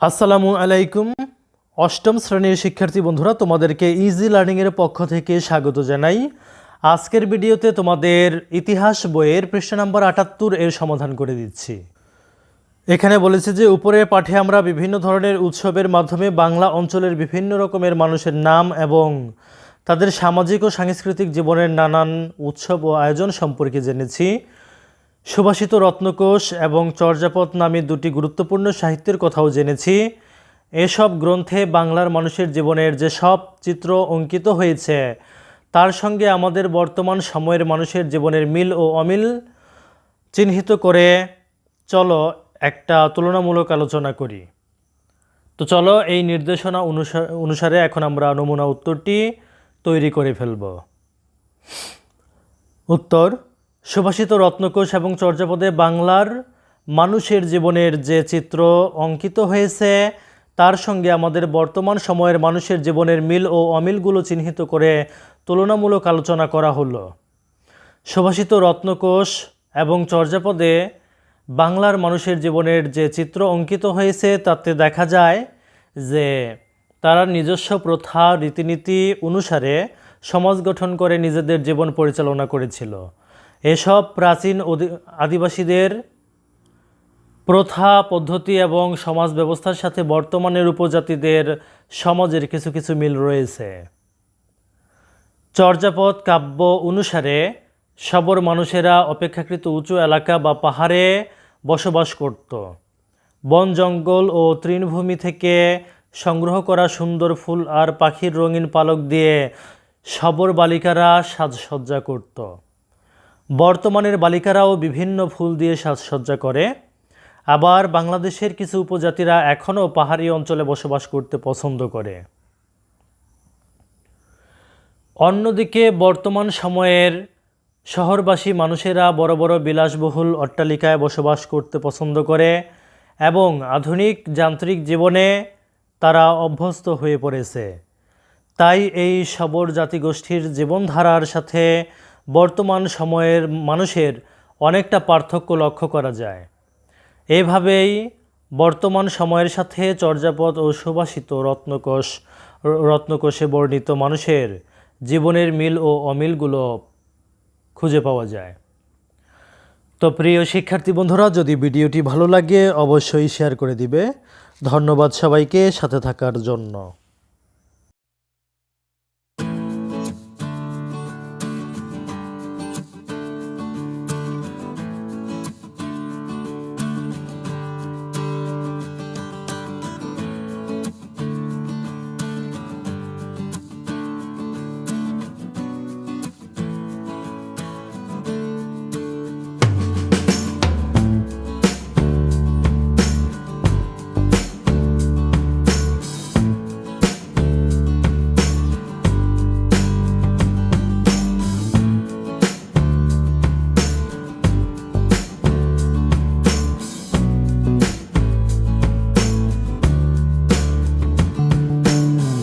আসসালামু আলাইকুম। অষ্টম শ্রেণীর শিক্ষার্থী বন্ধুরা, তোমাদেরকে ইজি লার্নিংয়ের পক্ষ থেকে স্বাগত জানাই। আজকের ভিডিওতে তোমাদের ইতিহাস বইয়ের পৃষ্ঠা নাম্বার ৭৮ এর সমাধান করে দিচ্ছি। এখানে বলেছে যে উপরের পাঠে আমরা বিভিন্ন ধরনের উৎসবের মাধ্যমে বাংলা অঞ্চলের বিভিন্ন রকমের মানুষের নাম এবং তাদের সামাজিক ও সাংস্কৃতিক জীবনের নানান উৎসব ও আয়োজন সম্পর্কে জেনেছি। সুভাষিত রত্নকোষ এবং চর্যাপদ নামে দুটি গুরুত্বপূর্ণ সাহিত্যের কথাও জেনেছি। এসব গ্রন্থে বাংলার মানুষের জীবনের যে সব চিত্র অঙ্কিত হয়েছে তার সঙ্গে আমাদের বর্তমান সময়ের মানুষের জীবনের মিল ও অমিল চিহ্নিত করে চলো একটা তুলনামূলক আলোচনা করি। তো চলো এই নির্দেশনা অনুসারে এখন আমরা নমুনা উত্তরটি তৈরি করে ফেলব। উত্তর: সুভাষিত রত্নকোষ এবং চর্যাপদে বাংলার মানুষের জীবনের যে চিত্র অঙ্কিত হয়েছে তার সঙ্গে আমাদের বর্তমান সময়ের মানুষের জীবনের মিল ও অমিলগুলো চিহ্নিত করে তুলনামূলক আলোচনা করা হলো। সুভাষিত রত্নকোষ এবং চর্যাপদে বাংলার মানুষের জীবনের যে চিত্র অঙ্কিত হয়েছে তাতে দেখা যায় যে তারা নিজস্ব প্রথা রীতিনীতি অনুসারে সমাজ গঠন করে নিজেদের জীবন পরিচালনা করেছিল। এসব প্রাচীন আদিবাসীদের প্রথা পদ্ধতি এবং সমাজ ব্যবস্থার সাথে বর্তমানের উপজাতিদের সমাজের কিছু কিছু মিল রয়েছে। চর্যাপদ কাব্য অনুসারে সবর মানুষেরা অপেক্ষাকৃত উঁচু এলাকা বা পাহাড়ে বসবাস করত। বন জঙ্গল ও তৃণভূমি থেকে সংগ্রহ করা সুন্দর ফুল আর পাখির রঙিন পালক দিয়ে সবর বালিকারা সাজসজ্জা করত। বর্তমানের বালিকারাও বিভিন্ন ফুল দিয়ে সাজসজ্জা করে। আবার বাংলাদেশের কিছু উপজাতিরা এখনও পাহাড়ি অঞ্চলে বসবাস করতে পছন্দ করে। অন্যদিকে বর্তমান সময়ের শহরবাসী মানুষেরা বড় বড় বিলাসবহুল অট্টালিকায় বসবাস করতে পছন্দ করে এবং আধুনিক যান্ত্রিক জীবনে তারা অভ্যস্ত হয়ে পড়েছে। তাই এই সবর জাতিগোষ্ঠীর জীবনধারার সাথে বর্তমান সময়ের মানুষের অনেকটা পার্থক্য লক্ষ্য করা যায়। এভাবেই বর্তমান সময়ের সাথে চর্যাপদ ও সুভাষিত রত্নকোষে বর্ণিত মানুষের জীবনের মিল ও অমিলগুলো খুঁজে পাওয়া যায়। তো প্রিয় শিক্ষার্থী বন্ধুরা, যদি ভিডিওটি ভালো লাগে অবশ্যই শেয়ার করে দিবে। ধন্যবাদ সবাইকে সাথে থাকার জন্য।